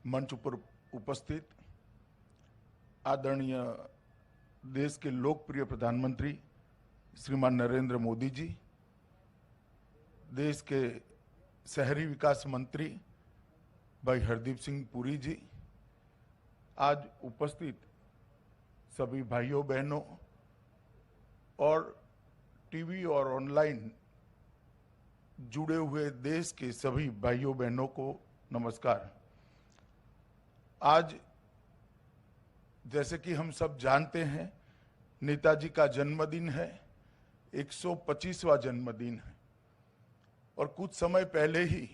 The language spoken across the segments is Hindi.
मंच पर उपस्थित आदरणीय देश के लोकप्रिय प्रधानमंत्री श्रीमान नरेंद्र मोदी जी, देश के शहरी विकास मंत्री भाई हरदीप सिंह पुरी जी, आज उपस्थित सभी भाइयों बहनों और टीवी और ऑनलाइन जुड़े हुए देश के सभी भाइयों बहनों को नमस्कार। आज जैसे कि हम सब जानते हैं, नेताजी का जन्मदिन है, 125वां जन्मदिन है और कुछ समय पहले ही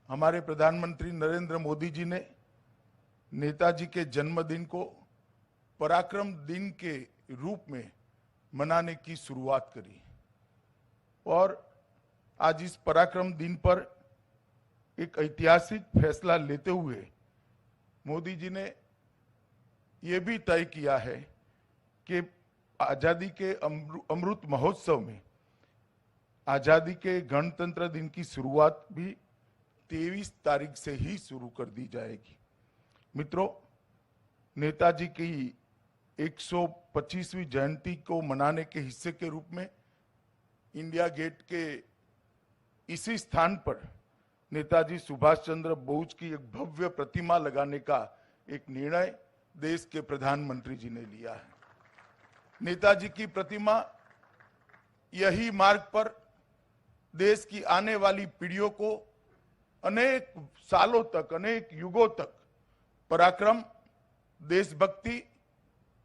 हमारे प्रधानमंत्री नरेंद्र मोदी जी ने नेताजी के जन्मदिन को पराक्रम दिन के रूप में मनाने की शुरुआत करी और आज इस पराक्रम दिन पर एक ऐतिहासिक फैसला लेते हुए मोदी जी ने यह भी तय किया है कि आजादी के अमृत महोत्सव में आजादी के गणतंत्र दिन की शुरुआत भी 23 तारीख से ही शुरू कर दी जाएगी। मित्रों, नेताजी की 125वीं जयंती को मनाने के हिस्से के रूप में इंडिया गेट के इसी स्थान पर नेताजी सुभाष चंद्र बोस की एक भव्य प्रतिमा लगाने का एक निर्णय देश के प्रधानमंत्री जी ने लिया है। नेताजी की प्रतिमा यही मार्ग पर देश की आने वाली पीढ़ियों को अनेक सालों तक, अनेक युगों तक पराक्रम, देशभक्ति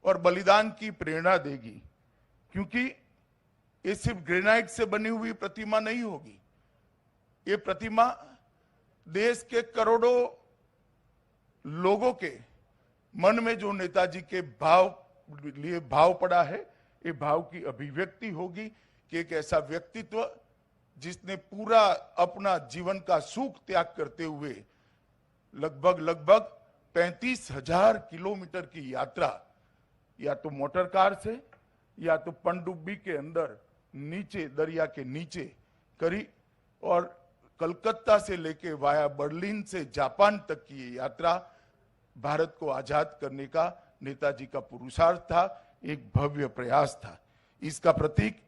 और बलिदान की प्रेरणा देगी, क्योंकि ये सिर्फ ग्रेनाइट से बनी हुई प्रतिमा नहीं होगी। ये प्रतिमा देश के करोड़ों लोगों के मन में जो नेताजी के भाव पड़ा है, ये भाव की अभिव्यक्ति होगी कि एक ऐसा व्यक्तित्व जिसने पूरा अपना जीवन का सुख त्याग करते हुए लगभग 35,000 किलोमीटर की यात्रा या तो मोटर कार से या तो पनडुब्बी के अंदर नीचे दरिया के नीचे करी और कलकत्ता से लेके वाया बर्लिन से जापान तक की ये यात्रा भारत को आजाद करने का नेताजी का पुरुषार्थ था, एक भव्य प्रयास था। इसका प्रतीक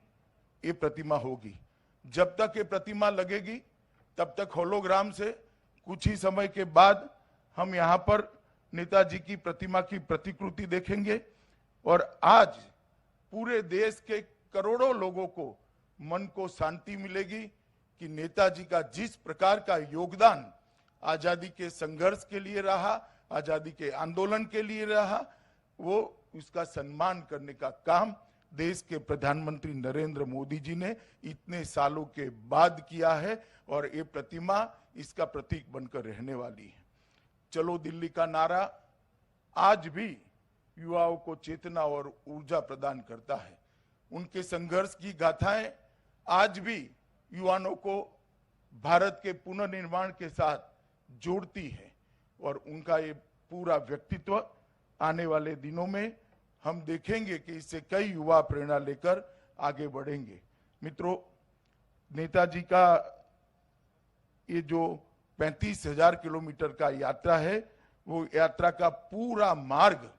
ये प्रतिमा होगी। जब तक ये प्रतिमा लगेगी तब तक होलोग्राम से कुछ ही समय के बाद हम यहाँ पर नेताजी की प्रतिमा की प्रतिकृति देखेंगे और आज पूरे देश के करोड़ों लोगों को मन को शांति मिलेगी कि नेताजी का जिस प्रकार का योगदान आजादी के संघर्ष के लिए रहा, आजादी के आंदोलन के लिए रहा, वो उसका सम्मान करने का काम देश के प्रधानमंत्री नरेंद्र मोदी जी ने इतने सालों के बाद किया है और ये प्रतिमा इसका प्रतीक बनकर रहने वाली है। चलो दिल्ली का नारा आज भी युवाओं को चेतना और ऊर्जा प्रदान करता है। उनके संघर्ष की गाथाएं आज भी युवाओं को भारत के पुनर्निर्माण के साथ जोड़ती है और उनका ये पूरा व्यक्तित्व आने वाले दिनों में हम देखेंगे कि इससे कई युवा प्रेरणा लेकर आगे बढ़ेंगे। मित्रों, नेताजी का ये जो 35,000 किलोमीटर का यात्रा है, वो यात्रा का पूरा मार्ग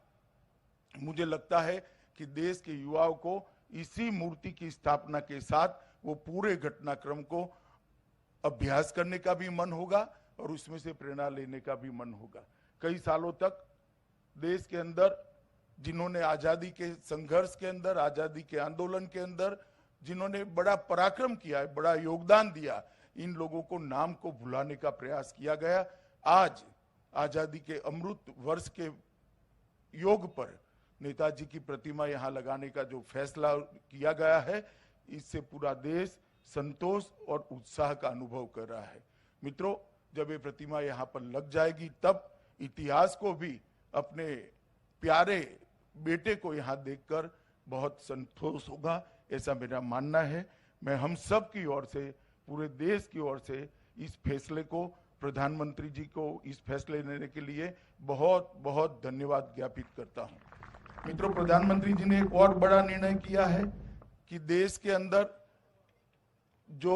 मुझे लगता है कि देश के युवाओं को इसी मूर्ति की स्थापना के साथ वो पूरे घटनाक्रम को अभ्यास करने का भी मन होगा और उसमें से प्रेरणा लेने का भी मन होगा। कई सालों तक देश के अंदर जिन्होंने आजादी के संघर्ष के अंदर, आजादी के आंदोलन के अंदर जिन्होंने बड़ा पराक्रम किया है, बड़ा योगदान दिया, इन लोगों को नाम को भुलाने का प्रयास किया गया। आज आजादी के अमृत वर्ष के योग पर नेताजी की प्रतिमा यहाँ लगाने का जो फैसला किया गया है, इससे पूरा देश संतोष और उत्साह का अनुभव कर रहा है। मित्रों, जब ये प्रतिमा यहाँ पर लग जाएगी तब इतिहास को भी अपने प्यारे बेटे को यहाँ देखकर बहुत संतोष होगा, ऐसा मेरा मानना है। मैं हम सब की ओर से, पूरे देश की ओर से इस फैसले को, प्रधानमंत्री जी को इस फैसले लेने के लिए बहुत बहुत धन्यवाद ज्ञापित करता हूँ। मित्रों, प्रधानमंत्री जी ने एक और बड़ा निर्णय किया है कि देश के अंदर जो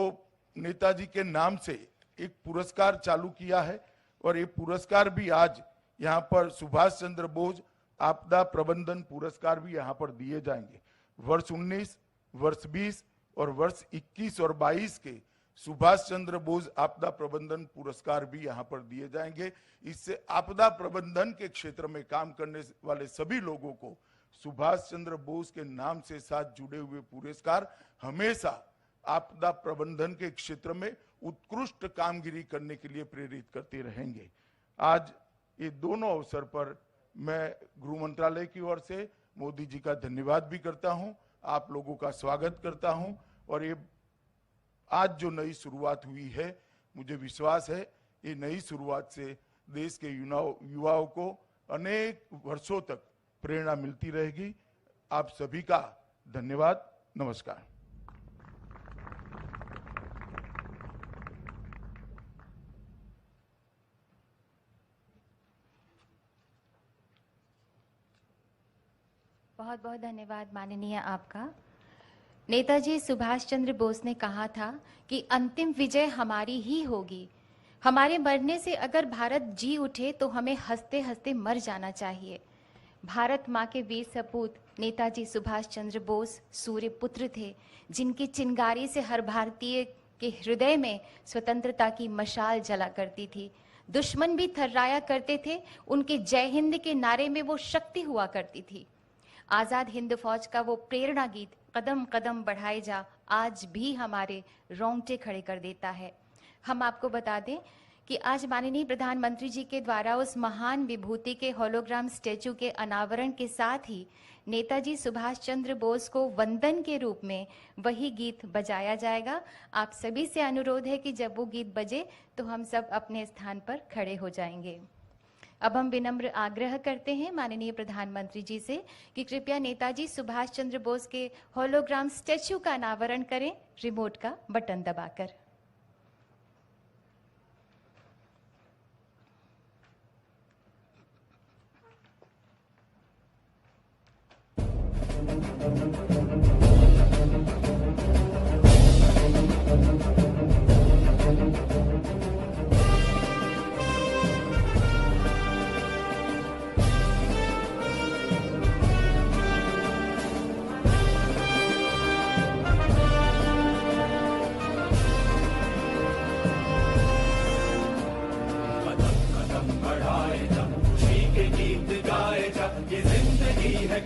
नेताजी के नाम से एक पुरस्कार चालू किया है, और ये पुरस्कार भी आज यहाँ पर सुभाष चंद्र बोस आपदा प्रबंधन पुरस्कार भी यहाँ पर दिए जाएंगे। वर्ष 19, वर्ष 20 और वर्ष 21 और 22 के सुभाष चंद्र बोस आपदा प्रबंधन पुरस्कार भी यहाँ पर दिए जाएंगे। इससे आपदा प्रबंधन के क्षेत्र में काम करने वाले सभी लोगों को सुभाष चंद्र बोस के नाम से साथ जुड़े हुए पुरस्कार हमेशा आपदा प्रबंधन के क्षेत्र में उत्कृष्ट कामगिरी करने के लिए प्रेरित करते रहेंगे। आज ये दोनों अवसर पर मैं गृह मंत्रालय की ओर से मोदी जी का धन्यवाद भी करता हूं, आप लोगों का स्वागत करता हूं और ये आज जो नई शुरुआत हुई है, मुझे विश्वास है ये नई शुरुआत से देश के युवाओं को अनेक वर्षों तक प्रेरणा मिलती रहेगी। आप सभी का धन्यवाद। नमस्कार। बहुत बहुत धन्यवाद माननीय आपका। नेताजी सुभाष चंद्र बोस ने कहा था कि अंतिम विजय हमारी ही होगी। हमारे मरने से अगर भारत जी उठे तो हमें हंसते हंसते मर जाना चाहिए। भारत माँ के वीर सपूत नेताजी सुभाष चंद्र बोस सूर्य पुत्र थे, जिनकी चिंगारी से हर भारतीय के हृदय में स्वतंत्रता की मशाल जला करती थी। दुश्मन भी थर्राया करते थे। उनके जय हिंद के नारे में वो शक्ति हुआ करती थी। आजाद हिंद फौज का वो प्रेरणा गीत कदम कदम बढ़ाए जा आज भी हमारे रोंगटे खड़े कर देता है। हम आपको बता दें कि आज माननीय प्रधानमंत्री जी के द्वारा उस महान विभूति के होलोग्राम स्टैचू के अनावरण के साथ ही नेताजी सुभाष चंद्र बोस को वंदन के रूप में वही गीत बजाया जाएगा। आप सभी से अनुरोध है कि जब वो गीत बजे तो हम सब अपने स्थान पर खड़े हो जाएंगे। अब हम विनम्र आग्रह करते हैं माननीय प्रधानमंत्री जी से कि कृपया नेताजी सुभाष चंद्र बोस के होलोग्राम स्टैचू का अनावरण करें रिमोट का बटन दबाकर।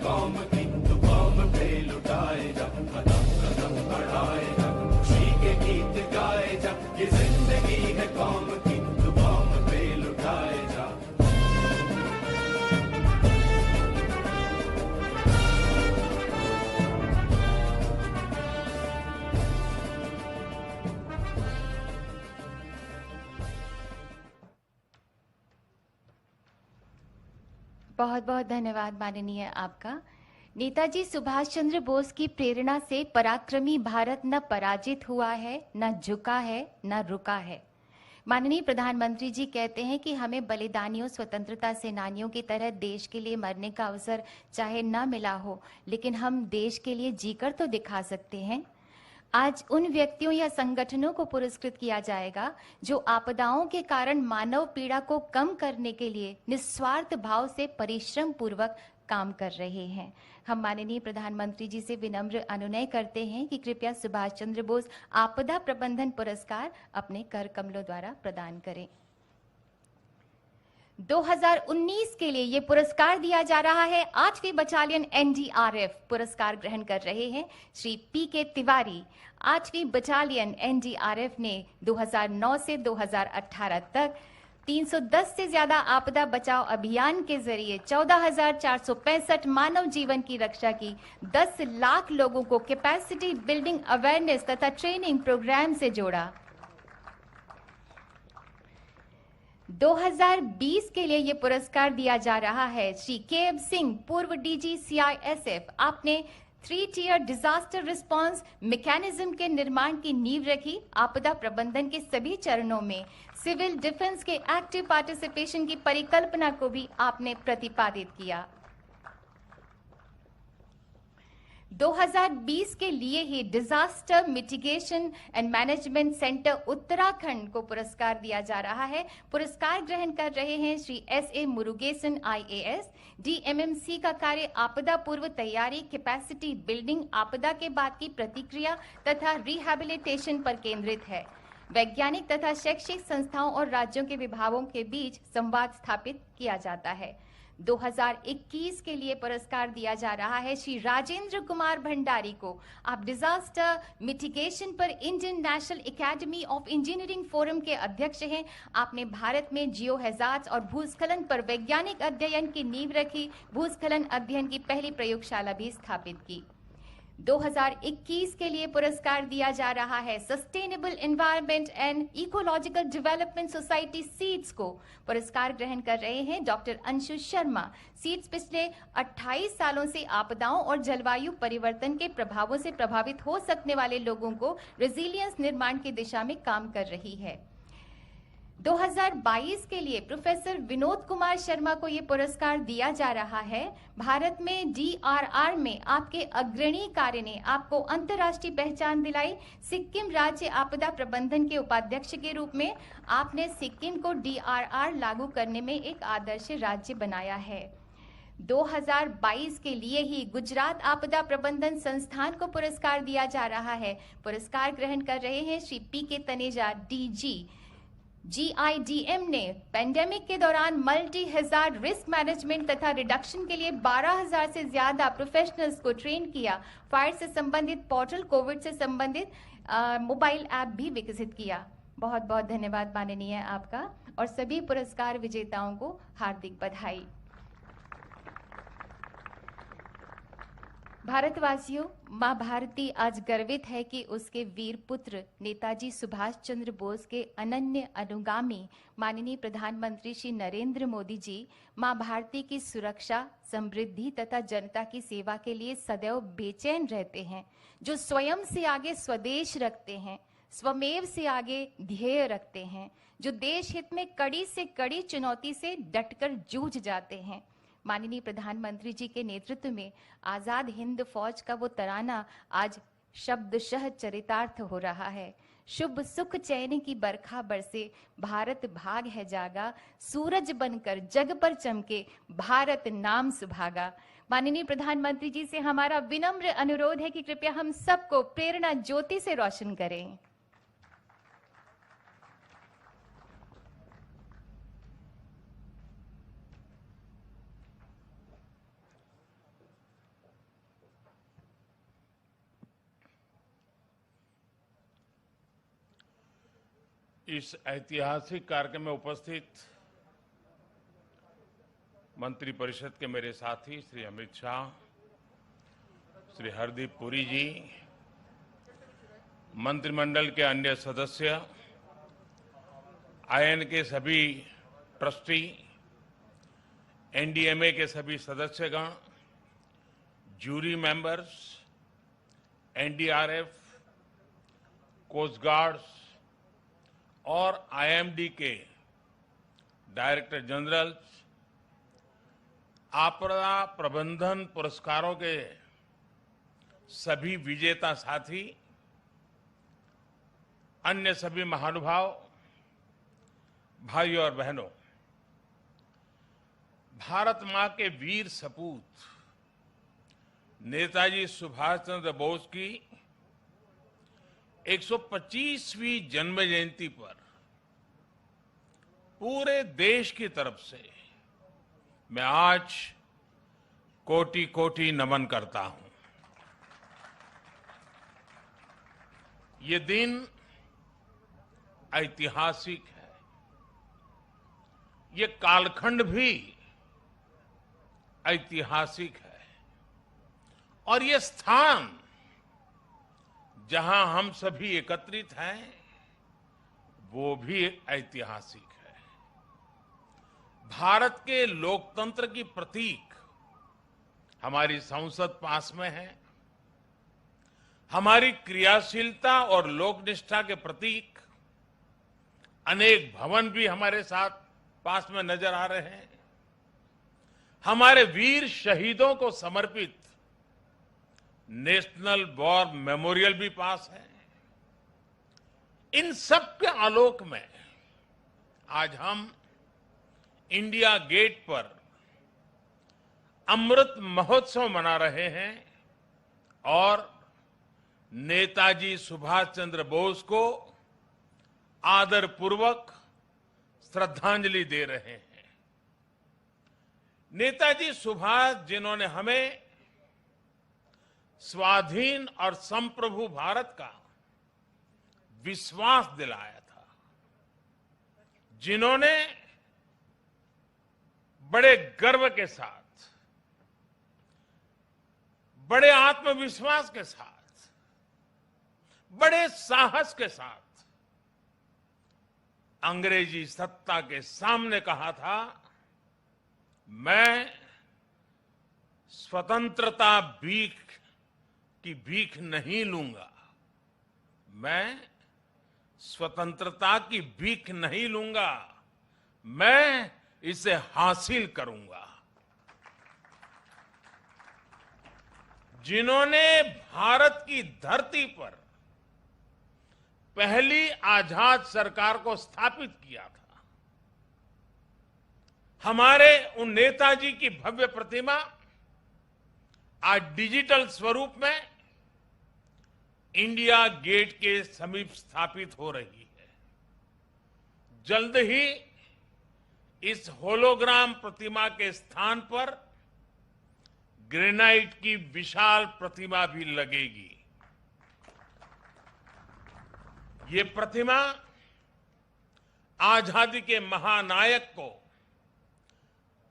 कौम की तो कौम पे लुटाए जा, कदम कदम बढ़ाए जा, खुशी के गीत गाए जा। ये जिंदगी है कौम की तो कौम पे लुटाए जा। बहुत बहुत धन्यवाद माननीय आपका। नेताजी सुभाष चंद्र बोस की प्रेरणा से पराक्रमी भारत न पराजित हुआ है, न झुका है, न रुका है। माननीय प्रधानमंत्री जी कहते हैं कि हमें बलिदानियों स्वतंत्रता सेनानियों की तरह देश के लिए मरने का अवसर चाहे न मिला हो, लेकिन हम देश के लिए जीकर तो दिखा सकते हैं। आज उन व्यक्तियों या संगठनों को पुरस्कृत किया जाएगा जो आपदाओं के कारण मानव पीड़ा को कम करने के लिए निस्वार्थ भाव से परिश्रम पूर्वक काम कर रहे हैं। हम माननीय प्रधानमंत्री जी से विनम्र अनुनय करते हैं कि कृपया सुभाष चंद्र बोस आपदा प्रबंधन पुरस्कार अपने कर कमलों द्वारा प्रदान करें। 2019 के लिए ये पुरस्कार दिया जा रहा है 8वीं बटालियन एनडीआरएफ। पुरस्कार ग्रहण कर रहे हैं श्री पीके तिवारी। 8वीं बटालियन एनडीआरएफ ने 2009 से 2018 तक 310 से ज्यादा आपदा बचाव अभियान के जरिए 14,465 मानव जीवन की रक्षा की। 10 लाख लोगों को कैपेसिटी बिल्डिंग अवेयरनेस तथा ट्रेनिंग प्रोग्राम से जोड़ा। 2020 के लिए ये पुरस्कार दिया जा रहा है श्री के सिंह, पूर्व डीजी सीआईएसएफ। आपने 3 टियर डिजास्टर रिस्पांस मैकेनिज्म के निर्माण की नींव रखी। आपदा प्रबंधन के सभी चरणों में सिविल डिफेंस के एक्टिव पार्टिसिपेशन की परिकल्पना को भी आपने प्रतिपादित किया। 2020 के लिए ही disaster mitigation and management centre Uttarakhand को पुरस्कार दिया जा रहा है। पुरस्कार ग्रहण कर रहे हैं Shri S.A. Murugesan IAS। DMMC का कार्य आपदा पूर्व तैयारी, कैपेसिटी बिल्डिंग, आपदा के बाद की प्रतिक्रिया तथा रिहैबिलिटेशन पर केंद्रित है। वैज्ञानिक तथा शैक्षिक संस्थाओं और राज्यों के विभागों के बीच संवाद स्थापित किया जाता है। 2021 के लिए पुरस्कार दिया जा रहा है श्री राजेंद्र कुमार भंडारी को। आप डिजास्टर मिटिगेशन पर Indian national academy of engineering forum के अध्यक्ष हैं। आपने भारत में जियो हैजार्ड्स और भूस्खलन पर वैज्ञानिक अध्ययन की नींव रखी। भूस्खलन अध्ययन की पहली प्रयोगशाला भी स्थापित की। 2021 के लिए पुरस्कार दिया जा रहा है sustainable environment and ecological development society seeds को। पुरस्कार ग्रहण कर रहे हैं डॉक्टर अंशु शर्मा। सीड्स पिछले 28 सालों से आपदाओं और जलवायु परिवर्तन के प्रभावों से प्रभावित हो सकने वाले लोगों को रेजिलियंस निर्माण की दिशा में काम कर रही है। 2022 के लिए प्रोफेसर विनोद कुमार शर्मा को यह पुरस्कार दिया जा रहा है। भारत में DRR में आपके अग्रणी कार्य ने आपको अंतर्राष्ट्रीय पहचान दिलाई। सिक्किम राज्य आपदा प्रबंधन के उपाध्यक्ष के रूप में आपने सिक्किम को DRR लागू करने में एक आदर्श राज्य बनाया है। 2022 के लिए ही गुजरात आपदा प्रबंधन संस्थान को पुरस्कार दिया जा रहा है। पुरस्कार ग्रहण कर रहे हैं Shri PK Taneja DG। GIDM ने पेंडेमिक के दौरान मल्टी हैजार्ड रिस्क मैनेजमेंट तथा रिडक्शन के लिए 12,000 से ज्यादा प्रोफेशनल्स को ट्रेन किया। फायर से संबंधित पोर्टल, कोविड से संबंधित मोबाइल ऐप भी विकसित किया। बहुत बहुत धन्यवाद माननीय आपका और सभी पुरस्कार विजेताओं को हार्दिक बधाई। भारतवासियों, मां भारती आज गर्वित है कि उसके वीर पुत्र नेताजी सुभाष चंद्र बोस के अनन्य अनुगामी माननीय प्रधानमंत्री श्री नरेंद्र मोदी जी मां भारती की सुरक्षा, समृद्धि तथा जनता की सेवा के लिए सदैव बेचैन रहते हैं, जो स्वयं से आगे स्वदेश रखते हैं, स्वमेव से आगे ध्येय रखते हैं, जो देश हित में कड़ी से कड़ी चुनौती से डटकर जूझ जाते हैं। माननीय प्रधानमंत्री जी के नेतृत्व में आजाद हिंद फौज का वो तराना आज शब्दशः चरितार्थ हो रहा है। शुभ सुख चैन की बरखा बरसे, भारत भाग है जागा, सूरज बनकर जग पर चमके, भारत नाम सुभागा। माननीय प्रधानमंत्री जी से हमारा विनम्र अनुरोध है कि कृपया हम सबको प्रेरणा ज्योति से रोशन करें। इस ऐतिहासिक कार्यक्रम में उपस्थित मंत्री परिषद के मेरे साथी श्री अमित शाह, श्री हरदीप पुरी जी, मंत्रिमंडल के अन्य सदस्य, IN के सभी ट्रस्टी, NDMA के सभी सदस्यगण, jury members, NDRF, coast guards और IMD के डायरेक्टर जनरल, आपदा प्रबंधन पुरस्कारों के सभी विजेता साथी, अन्य सभी महानुभाव, भाइयों और बहनों, भारत मां के वीर सपूत नेताजी सुभाष चंद्र बोस की 125वीं जन्म जयंती पर पूरे देश की तरफ से मैं आज कोटि कोटि नमन करता हूं। ये दिन ऐतिहासिक है, ये कालखंड भी ऐतिहासिक है और ये स्थान जहां हम सभी एकत्रित हैं वो भी ऐतिहासिक है। भारत के लोकतंत्र की प्रतीक हमारी संसद पास में है, हमारी क्रियाशीलता और लोकनिष्ठा के प्रतीक अनेक भवन भी हमारे साथ पास में नजर आ रहे हैं। हमारे वीर शहीदों को समर्पित नेशनल वॉर मेमोरियल भी पास है। इन सब के आलोक में आज हम इंडिया गेट पर अमृत महोत्सव मना रहे हैं और नेताजी सुभाष चंद्र बोस को आदरपूर्वक श्रद्धांजलि दे रहे हैं। नेताजी सुभाष जिन्होंने हमें स्वाधीन और संप्रभु भारत का विश्वास दिलाया था, जिन्होंने बड़े गर्व के साथ, बड़े आत्मविश्वास के साथ, बड़े साहस के साथ अंग्रेजी सत्ता के सामने कहा था, मैं स्वतंत्रता की भीख नहीं लूंगा, मैं स्वतंत्रता की भीख नहीं लूंगा, मैं इसे हासिल करूंगा। जिन्होंने भारत की धरती पर पहली आजाद सरकार को स्थापित किया था, हमारे उन नेताजी की भव्य प्रतिमा आज डिजिटल स्वरूप में इंडिया गेट के समीप स्थापित हो रही है। जल्द ही इस होलोग्राम प्रतिमा के स्थान पर ग्रेनाइट की विशाल प्रतिमा भी लगेगी। ये प्रतिमा आजादी के महानायक को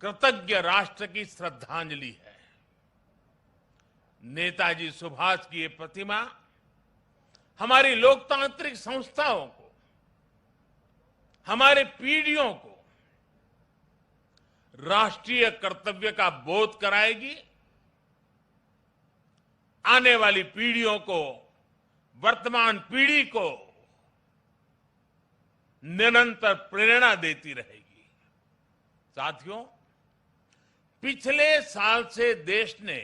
कृतज्ञ राष्ट्र की श्रद्धांजलि है। नेताजी सुभाष की ये प्रतिमा हमारी लोकतांत्रिक संस्थाओं को, हमारे पीढ़ियों को राष्ट्रीय कर्तव्य का बोध कराएगी, आने वाली पीढ़ियों को, वर्तमान पीढ़ी को निरंतर प्रेरणा देती रहेगी। साथियों, पिछले साल से देश ने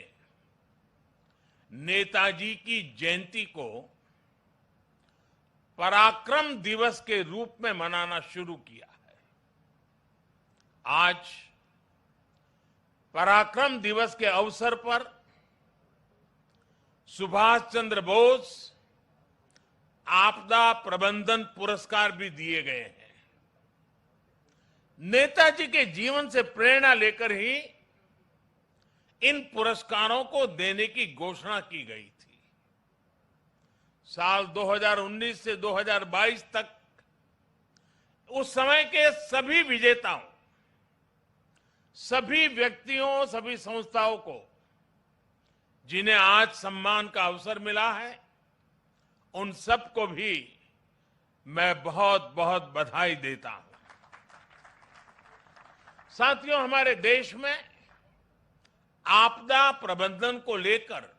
नेताजी की जयंती को पराक्रम दिवस के रूप में मनाना शुरू किया है। आज पराक्रम दिवस के अवसर पर सुभाष चंद्र बोस आपदा प्रबंधन पुरस्कार भी दिए गए हैं। नेताजी के जीवन से प्रेरणा लेकर ही इन पुरस्कारों को देने की घोषणा की गई थी। साल 2019 से 2022 तक उस समय के सभी विजेताओं, सभी व्यक्तियों, सभी संस्थाओं को जिन्हें आज सम्मान का अवसर मिला है, उन सबको भी मैं बहुत बहुत बधाई देता हूं। साथियों, हमारे देश में आपदा प्रबंधन को लेकर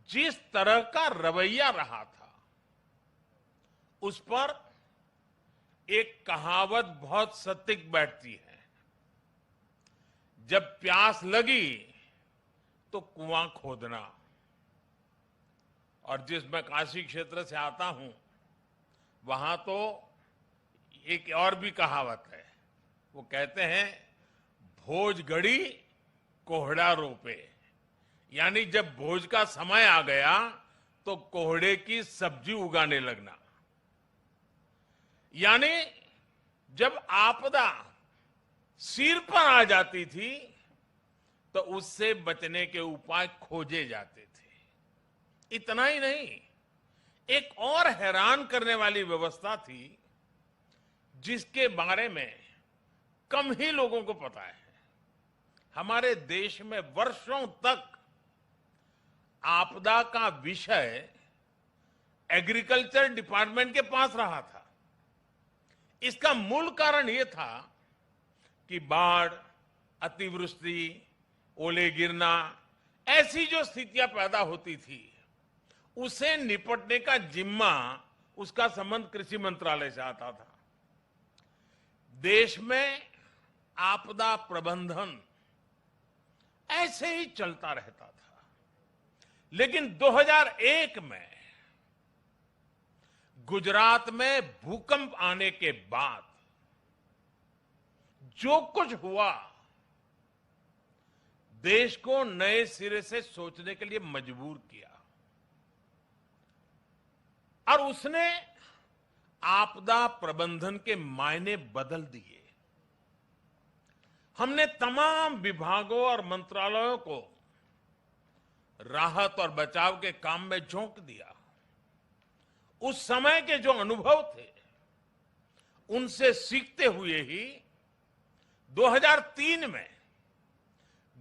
जिस तरह का रवैया रहा था, उस पर एक कहावत बहुत सटीक बैठती है, जब प्यास लगी तो कुआं खोदना। और जिस मैं काशी क्षेत्र से आता हूं, वहां तो एक और भी कहावत है। वो कहते हैं, भोज गड़ी कोहड़ा रोपे, यानी जब भोज का समय आ गया तो कोहड़े की सब्जी उगाने लगना। यानी जब आपदा सिर पर आ जाती थी तो उससे बचने के उपाय खोजे जाते थे। इतना ही नहीं, एक और हैरान करने वाली व्यवस्था थी जिसके बारे में कम ही लोगों को पता है। हमारे देश में वर्षों तक आपदा का विषय एग्रीकल्चर डिपार्टमेंट के पास रहा था। इसका मूल कारण यह था कि बाढ़, अतिवृष्टि, ओले गिरना, ऐसी जो स्थितियां पैदा होती थी, उसे निपटने का जिम्मा, उसका संबंध कृषि मंत्रालय से आता था। देश में आपदा प्रबंधन ऐसे ही चलता रहता था। लेकिन 2001 में गुजरात में भूकंप आने के बाद जो कुछ हुआ, देश को नए सिरे से सोचने के लिए मजबूर किया और उसने आपदा प्रबंधन के मायने बदल दिए। हमने तमाम विभागों और मंत्रालयों को राहत और बचाव के काम में झोंक दिया। उस समय के जो अनुभव थे उनसे सीखते हुए ही 2003 में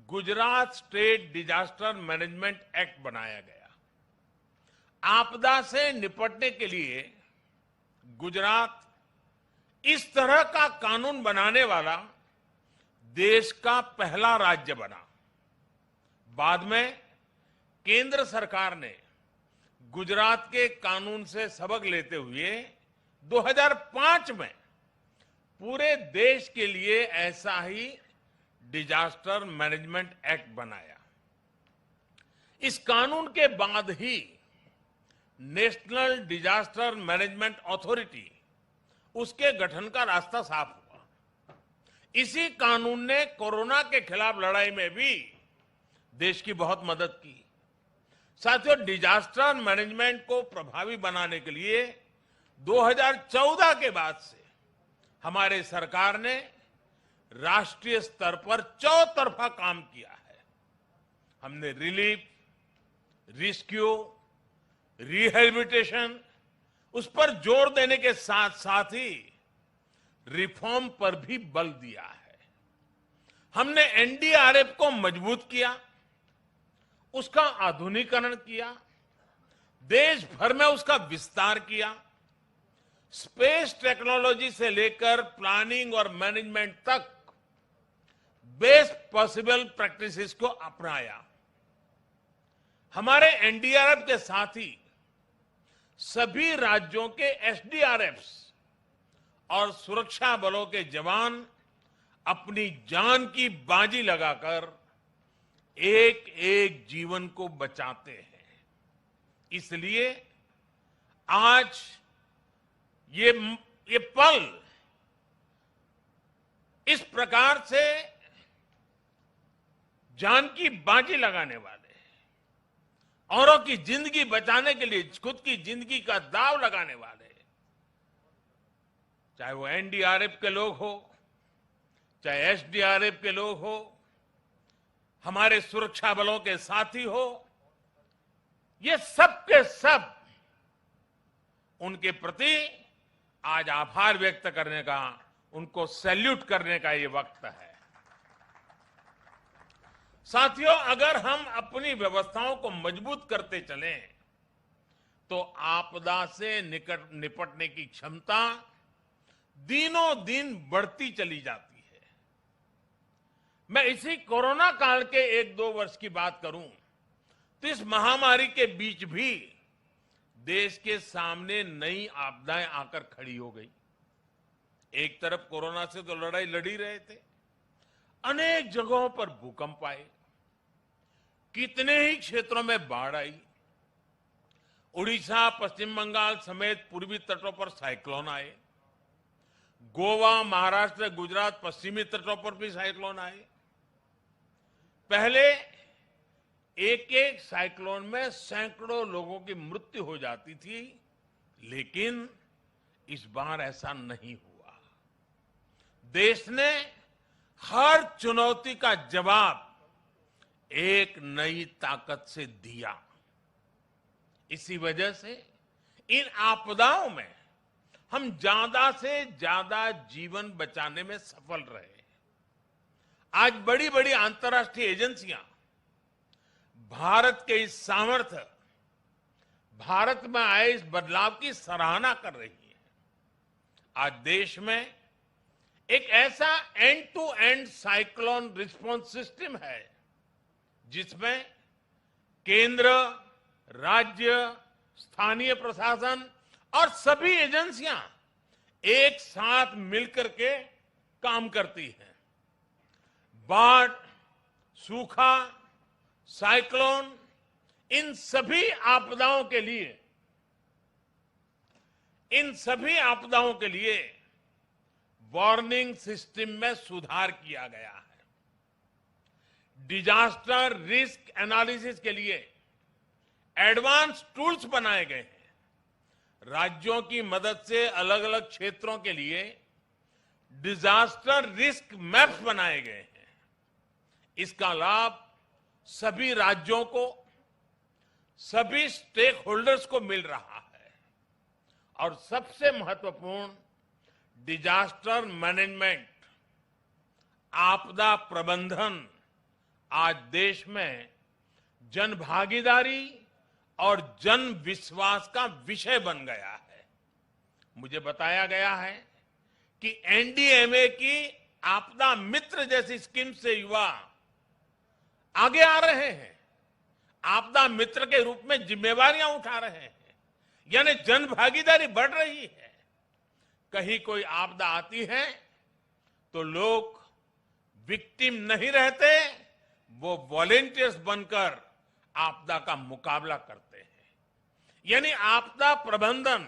Gujarat state disaster management act बनाया गया। आपदा से निपटने के लिए गुजरात इस तरह का कानून बनाने वाला देश का पहला राज्य बना। बाद में केंद्र सरकार ने गुजरात के कानून से सबक लेते हुए 2005 में पूरे देश के लिए ऐसा ही डिजास्टर मैनेजमेंट एक्ट बनाया। इस कानून के बाद ही नेशनल डिजास्टर मैनेजमेंट अथॉरिटी, उसके गठन का रास्ता साफ हुआ। इसी कानून ने कोरोना के खिलाफ लड़ाई में भी देश की बहुत मदद की। साथियों, डिजास्टर मैनेजमेंट को प्रभावी बनाने के लिए 2014 के बाद से हमारे सरकार ने राष्ट्रीय स्तर पर चौतरफा काम किया है। हमने रिलीफ, रेस्क्यू, रिहेबिलिटेशन, उस पर जोर देने के साथ साथ ही रिफॉर्म पर भी बल दिया है। हमने एनडीआरएफ को मजबूत किया, उसका आधुनिकीकरण किया, देश भर में उसका विस्तार किया, स्पेस टेक्नोलॉजी से लेकर प्लानिंग और मैनेजमेंट तक बेस्ट पॉसिबल प्रैक्टिसेस को अपनाया। हमारे एनडीआरएफ के साथ ही सभी राज्यों के एसडीआरएफ और सुरक्षा बलों के जवान अपनी जान की बाजी लगाकर एक एक जीवन को बचाते हैं। इसलिए आज ये पल इस प्रकार से जान की बाजी लगाने वाले, औरों की जिंदगी बचाने के लिए खुद की जिंदगी का दाव लगाने वाले, चाहे वो एनडीआरएफ के लोग हो, चाहे एसडीआरएफ के लोग हो, हमारे सुरक्षा बलों के साथी हो, ये सब के सब उनके प्रति आज आभार व्यक्त करने का, उनको सैल्यूट करने का ये वक्त है। साथियों, अगर हम अपनी व्यवस्थाओं को मजबूत करते चलें तो आपदा से निपटने की क्षमता दिनों दिन बढ़ती चली जाती है। मैं इसी कोरोना काल के 1-2 वर्ष की बात करूं तो इस महामारी के बीच भी देश के सामने नई आपदाएं आकर खड़ी हो गई। एक तरफ कोरोना से तो लड़ाई लड़ी रहे थे, अनेक जगहों पर भूकंप आए, कितने ही क्षेत्रों में बाढ़ आई, उड़ीसा, पश्चिम बंगाल समेत पूर्वी तटों पर साइक्लोन आए, गोवा, महाराष्ट्र, गुजरात, पश्चिमी तटों पर भी साइक्लोन आए। पहले एक एक साइक्लोन में सैकड़ों लोगों की मृत्यु हो जाती थी, लेकिन इस बार ऐसा नहीं हुआ। देश ने हर चुनौती का जवाब एक नई ताकत से दिया। इसी वजह से इन आपदाओं में हम ज्यादा से ज्यादा जीवन बचाने में सफल रहे। आज बड़ी बड़ी अंतर्राष्ट्रीय एजेंसियां भारत के इस सामर्थ्य, भारत में आए इस बदलाव की सराहना कर रही है। आज देश में एक ऐसा end to end cyclone response system है जिसमें केंद्र, राज्य, स्थानीय प्रशासन और सभी एजेंसियां एक साथ मिलकर के काम करती हैं। बाढ़, सूखा, साइक्लोन, इन सभी आपदाओं के लिए वार्निंग सिस्टम में सुधार किया गया है। डिजास्टर रिस्क एनालिसिस के लिए एडवांस टूल्स बनाए गए हैं। राज्यों की मदद से अलग अलग क्षेत्रों के लिए डिजास्टर रिस्क मैप्स बनाए गए हैं। इसका लाभ सभी राज्यों को, सभी स्टेक होल्डर्स को मिल रहा है। और सबसे महत्वपूर्ण, डिजास्टर मैनेजमेंट, आपदा प्रबंधन आज देश में जन भागीदारी और जन विश्वास का विषय बन गया है। मुझे बताया गया है कि एनडीएमए की आपदा मित्र जैसी स्कीम से युवा आगे आ रहे हैं, आपदा मित्र के रूप में जिम्मेवारियां उठा रहे हैं, यानी जन भागीदारी बढ़ रही है। कहीं कोई आपदा आती है तो लोग विक्टिम नहीं रहते, वो वॉलेंटियर्स बनकर आपदा का मुकाबला करते हैं। यानी आपदा प्रबंधन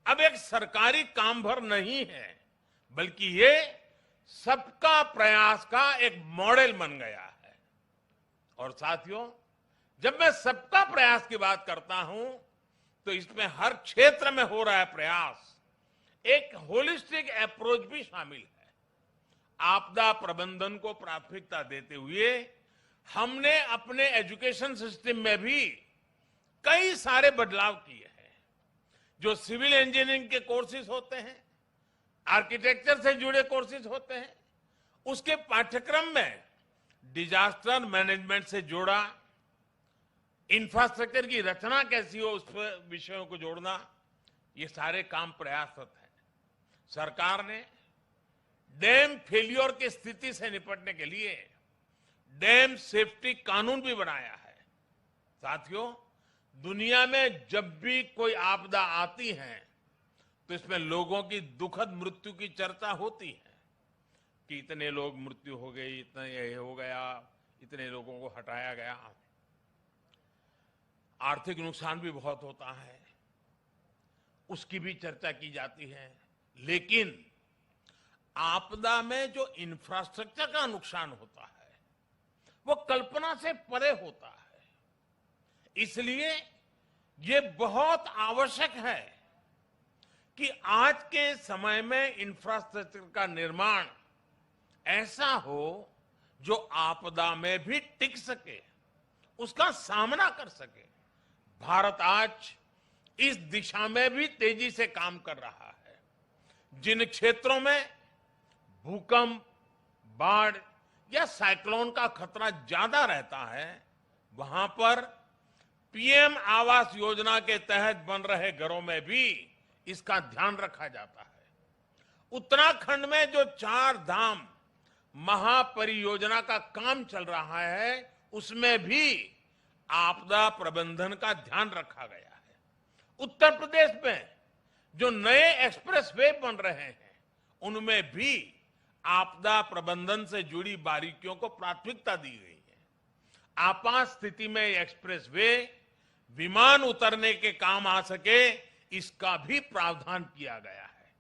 अब एक सरकारी काम भर नहीं है, बल्कि ये सबका प्रयास का एक मॉडल बन गया है। और साथियों, जब मैं सबका प्रयास की बात करता हूं तो इसमें हर क्षेत्र में हो रहा है प्रयास, एक होलिस्टिक अप्रोच भी शामिल है। आपदा प्रबंधन को प्राथमिकता देते हुए हमने अपने एजुकेशन सिस्टम में भी कई सारे बदलाव किए हैं। जो सिविल इंजीनियरिंग के कोर्सेज होते हैं, आर्किटेक्चर से जुड़े कोर्सेज होते हैं, उसके पाठ्यक्रम में डिजास्टर मैनेजमेंट से जोड़ा, इंफ्रास्ट्रक्चर की रचना कैसी हो उस पर विषयों को जोड़ना, ये सारे काम प्रयासरत है। सरकार ने डैम फेलियर की स्थिति से निपटने के लिए डैम सेफ्टी कानून भी बनाया है। साथियों, दुनिया में जब भी कोई आपदा आती है तो इसमें लोगों की दुखद मृत्यु की चर्चा होती है कि इतने लोग मृत्यु हो गई, इतना ये हो गया, इतने लोगों को हटाया गया। आर्थिक नुकसान भी बहुत होता है, उसकी भी चर्चा की जाती है। लेकिन आपदा में जो इंफ्रास्ट्रक्चर का नुकसान होता है वो कल्पना से परे होता है। इसलिए ये बहुत आवश्यक है कि आज के समय में इंफ्रास्ट्रक्चर का निर्माण ऐसा हो जो आपदा में भी टिक सके, उसका सामना कर सके। भारत आज इस दिशा में भी तेजी से काम कर रहा है। जिन क्षेत्रों में भूकंप, बाढ़ या साइक्लोन का खतरा ज्यादा रहता है, वहां पर पीएम आवास योजना के तहत बन रहे घरों में भी इसका ध्यान रखा जाता है। उत्तराखंड में जो 4 धाम महापरियोजना का काम चल रहा है, उसमें भी आपदा प्रबंधन का ध्यान रखा गया है। उत्तर प्रदेश में जो नए एक्सप्रेस वे बन रहे हैं, उनमें भी आपदा प्रबंधन से जुड़ी बारीकियों को प्राथमिकता दी गई है। आपात स्थिति में एक्सप्रेस वे विमान उतरने के काम आ सके, इसका भी प्रावधान किया गया है।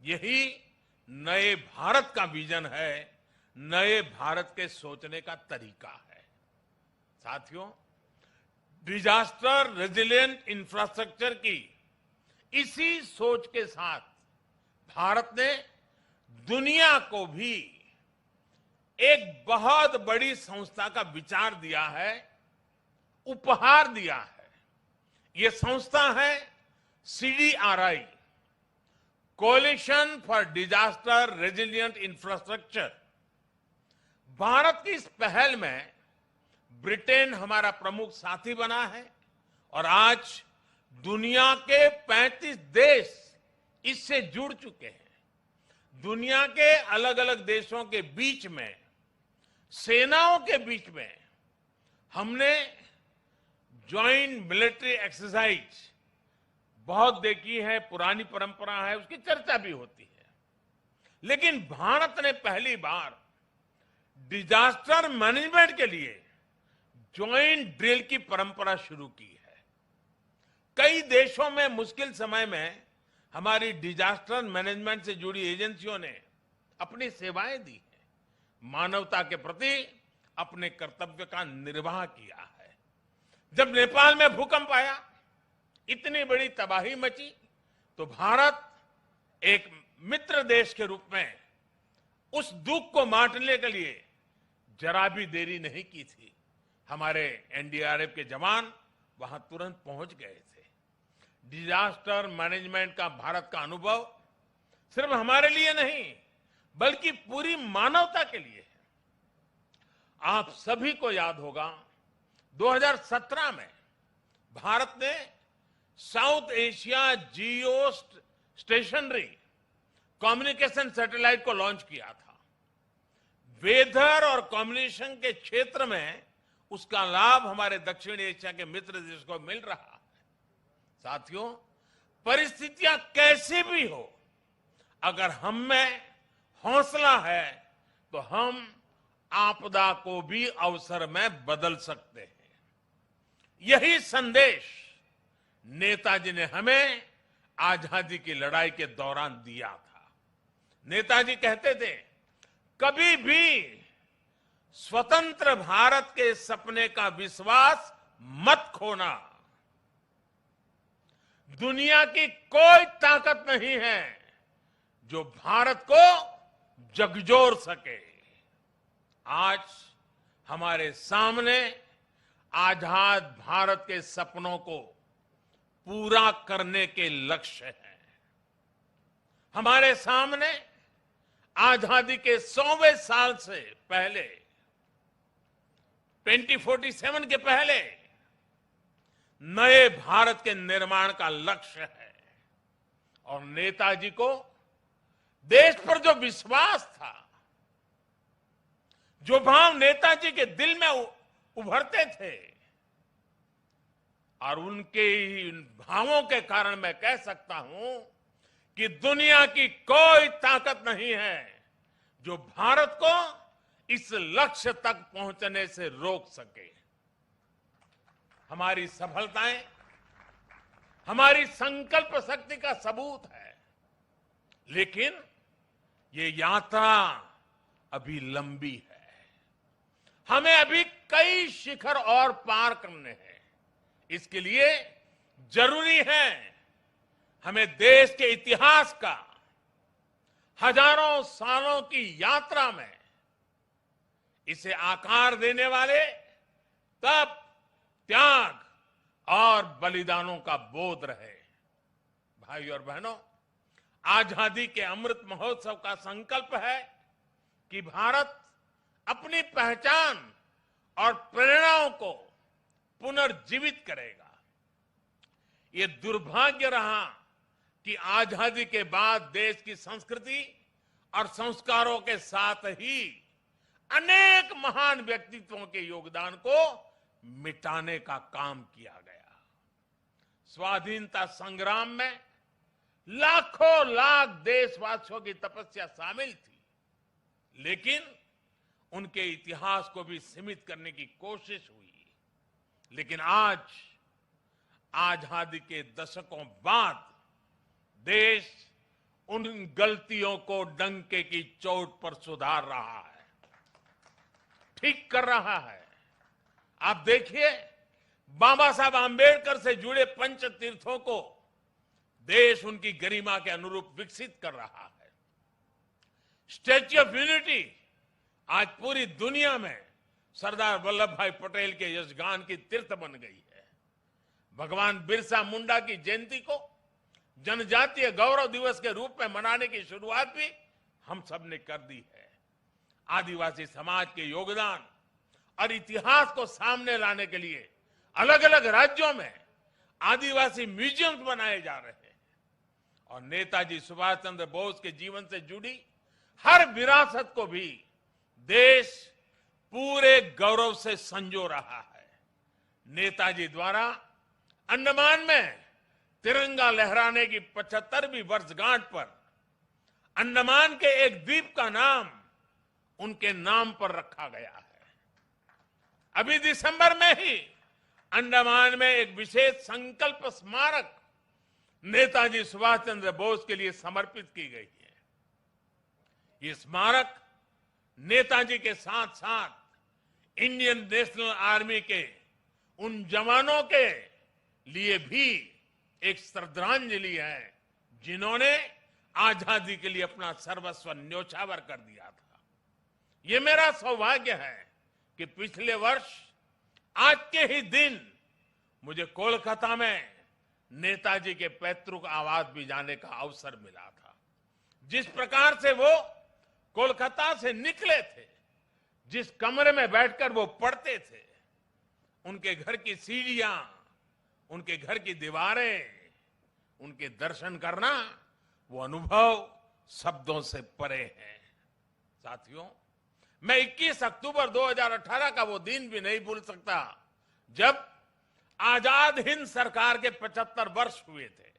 यही नए भारत का विजन है, नए भारत के सोचने का तरीका है। साथियों, डिजास्टर रेजिलिएंट इंफ्रास्ट्रक्चर की इसी सोच के साथ भारत ने दुनिया को भी एक बहुत बड़ी संस्था का विचार दिया है, उपहार दिया है। यह संस्था है CDRI, coalition for disaster resilient infrastructure. Bharat की इस पहल में ब्रिटेन हमारा प्रमुख साथी बना है और आज दुनिया के 35 देश इससे जुड़ चुके हैं। दुनिया के अलग अलग देशों के बीच में, सेनाओं के बीच में हमने ज्वाइंट मिलिट्री एक्सरसाइज बहुत देखी है, पुरानी परंपरा है, उसकी चर्चा भी होती है। लेकिन भारत ने पहली बार डिजास्टर मैनेजमेंट के लिए ज्वाइंट ड्रिल की परंपरा शुरू की है। कई देशों में मुश्किल समय में हमारी डिजास्टर मैनेजमेंट से जुड़ी एजेंसियों ने अपनी सेवाएं दी हैं, मानवता के प्रति अपने कर्तव्य का निर्वाह किया है। जब नेपाल में भूकंप आया, इतनी बड़ी तबाही मची, तो भारत एक मित्र देश के रूप में उस दुख को बांटने के लिए जरा भी देरी नहीं की थी। हमारे एनडीआरएफ के जवान वहां तुरंत पहुंच गए थे। डिजास्टर मैनेजमेंट का भारत का अनुभव सिर्फ हमारे लिए नहीं, बल्कि पूरी मानवता के लिए है। आप सभी को याद होगा, 2017 में भारत ने साउथ एशिया जियो स्टेशनरी कम्युनिकेशन सैटेलाइट को लॉन्च किया था। वेदर और कम्युनिकेशन के क्षेत्र में उसका लाभ हमारे दक्षिण एशिया के मित्र देश को मिल रहा है। साथियों, परिस्थितियां कैसी भी हो, अगर हम में हौसला है तो हम आपदा को भी अवसर में बदल सकते हैं। यही संदेश नेताजी ने हमें आजादी की लड़ाई के दौरान दिया था। नेताजी कहते थे, कभी भी स्वतंत्र भारत के सपने का विश्वास मत खोना। दुनिया की कोई ताकत नहीं है जो भारत को झकझोर सके। आज हमारे सामने आजाद भारत के सपनों को पूरा करने के लक्ष्य हैं। हमारे सामने आजादी के 100वें साल से पहले, 2047 के पहले नए भारत के निर्माण का लक्ष्य है। और नेताजी को देश पर जो विश्वास था, जो भाव नेताजी के दिल में उभरते थे, और उनके ही भावों के कारण मैं कह सकता हूं कि दुनिया की कोई ताकत नहीं है जो भारत को इस लक्ष्य तक पहुंचने से रोक सके। हमारी सफलताएं हमारी संकल्प शक्ति का सबूत है, लेकिन ये यात्रा अभी लंबी है। हमें अभी कई शिखर और पार करने हैं। इसके लिए जरूरी है हमें देश के इतिहास का हजारों सालों की यात्रा में इसे आकार देने वाले तप, त्याग और बलिदानों का बोध रहे। भाई और बहनों, आजादी के अमृत महोत्सव का संकल्प है कि भारत अपनी पहचान और प्रेरणाओं को पुनर्जीवित करेगा। ये दुर्भाग्य रहा कि आजादी के बाद देश की संस्कृति और संस्कारों के साथ ही अनेक महान व्यक्तित्वों के योगदान को मिटाने का काम किया गया। स्वाधीनता संग्राम में लाखों लाख देशवासियों की तपस्या शामिल थी, लेकिन उनके इतिहास को भी सीमित करने की कोशिश हुई। लेकिन आज आजादी के दशकों बाद देश उन गलतियों को डंके की चोट पर सुधार रहा है, ठीक कर रहा है। आप देखिए, बाबा साहब आंबेडकर से जुड़े पंच तीर्थों को देश उनकी गरिमा के अनुरूप विकसित कर रहा है। स्टैच्यू ऑफ यूनिटी आज पूरी दुनिया में सरदार वल्लभ भाई पटेल के यशगान की तीर्थ बन गई है। भगवान बिरसा मुंडा की जयंती को जनजातीय गौरव दिवस के रूप में मनाने की शुरुआत भी हम सब ने कर दी है। आदिवासी समाज के योगदान और इतिहास को सामने लाने के लिए अलग अलग राज्यों में आदिवासी म्यूजियम बनाए जा रहे हैं। और नेताजी सुभाष चंद्र बोस के जीवन से जुड़ी हर विरासत को भी देश पूरे गौरव से संजो रहा है। नेताजी द्वारा अंडमान में तिरंगा लहराने की 75वीं वर्षगांठ पर अंडमान के एक द्वीप का नाम उनके नाम पर रखा गया है। अभी दिसंबर में ही अंडमान में एक विशेष संकल्प स्मारक नेताजी सुभाष चंद्र बोस के लिए समर्पित की गई है। ये स्मारक नेताजी के साथ साथ इंडियन नेशनल आर्मी के उन जवानों के लिए भी एक श्रद्धांजलि है जिन्होंने आजादी के लिए अपना सर्वस्व न्योछावर कर दिया था। ये मेरा सौभाग्य है कि पिछले वर्ष आज के ही दिन मुझे कोलकाता में नेताजी के पैतृक आवास भी जाने का अवसर मिला था। जिस प्रकार से वो कोलकाता से निकले थे, जिस कमरे में बैठकर वो पढ़ते थे, उनके घर की सीढ़ियां, उनके घर की दीवारें, उनके दर्शन करना, वो अनुभव शब्दों से परे है। साथियों, मैं 21 अक्टूबर 2018 का वो दिन भी नहीं भूल सकता जब आजाद हिंद सरकार के 75 वर्ष हुए थे।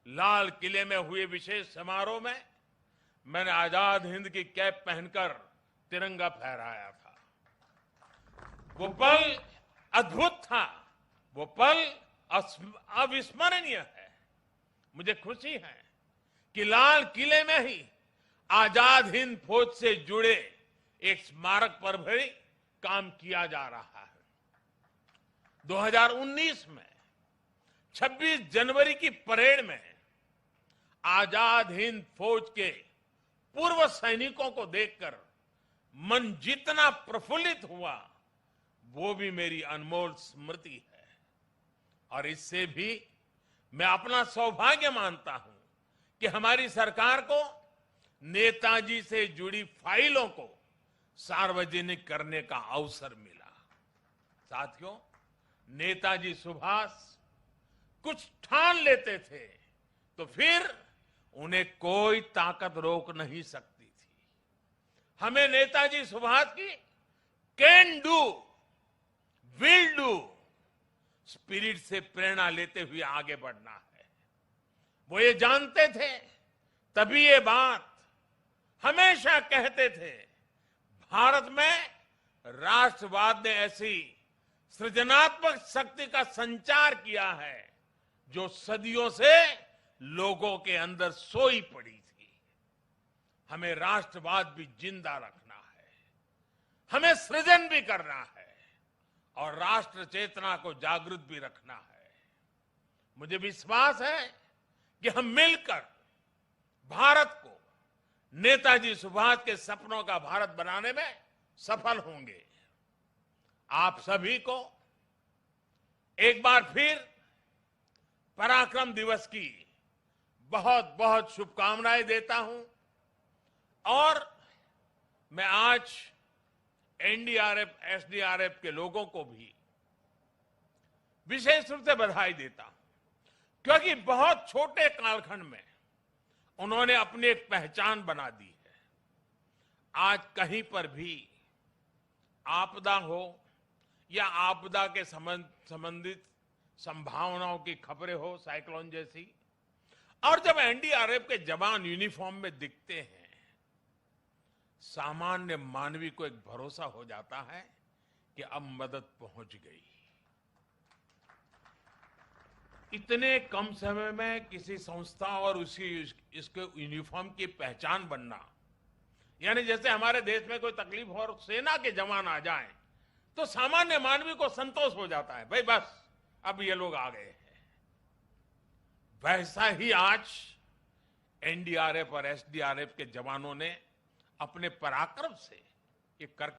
लाल किले में हुए विशेष समारोह में मैंने आजाद हिंद की कैप पहनकर तिरंगा फहराया था। वो पल अद्भुत था, वो पल अविस्मरणीय है। मुझे खुशी है कि लाल किले में ही आजाद हिंद फौज से जुड़े एक स्मारक पर भी काम किया जा रहा है। 2019 में 26 जनवरी की परेड में आजाद हिंद फौज के पूर्व सैनिकों को देखकर मन जितना प्रफुल्लित हुआ, वो भी मेरी अनमोल स्मृति है। और इससे भी मैं अपना सौभाग्य मानता हूं कि हमारी सरकार को नेताजी से जुड़ी फाइलों को सार्वजनिक करने का अवसर मिला। साथियों, नेताजी सुभाष कुछ ठान लेते थे तो फिर उन्हें कोई ताकत रोक नहीं सकती थी। हमें नेताजी सुभाष की can do, will do spirit से प्रेरणा लेते हुए आगे बढ़ना है। वो ये जानते थे, तभी ये बात हमेशा कहते थे, भारत में राष्ट्रवाद ने ऐसी सृजनात्मक शक्ति का संचार किया है जो सदियों से लोगों के अंदर सोई पड़ी थी। हमें राष्ट्रवाद भी जिंदा रखना है, हमें सृजन भी करना है और राष्ट्र चेतना को जागृत भी रखना है। मुझे विश्वास है कि हम मिलकर भारत को नेताजी सुभाष के सपनों का भारत बनाने में सफल होंगे। आप सभी को एक बार फिर पराक्रम दिवस की बहुत बहुत शुभकामनाएं देता हूं और मैं आज एनडीआरएफ, एसडीआरएफ के लोगों को भी विशेष रूप से बधाई देता हूं, क्योंकि बहुत छोटे कालखंड में उन्होंने अपनी एक पहचान बना दी है। आज कहीं पर भी आपदा हो या आपदा के संबंधित संभावनाओं की खबरें हो, साइक्लोन जैसी, और जब एनडीआरएफ के जवान यूनिफॉर्म में दिखते हैं, सामान्य मानवी को एक भरोसा हो जाता है कि अब मदद पहुंच गई। इतने कम समय में किसी संस्था और इसके यूनिफॉर्म की पहचान बनना, यानी जैसे हमारे देश में कोई तकलीफ हो और सेना के जवान आ जाएं, तो सामान्य मानवी को संतोष हो जाता है, भाई बस अब ये लोग आ गए हैं। वैसा ही आज एनडीआरएफ और एसडीआरएफ के जवानों ने अपने पराक्रम से ये कर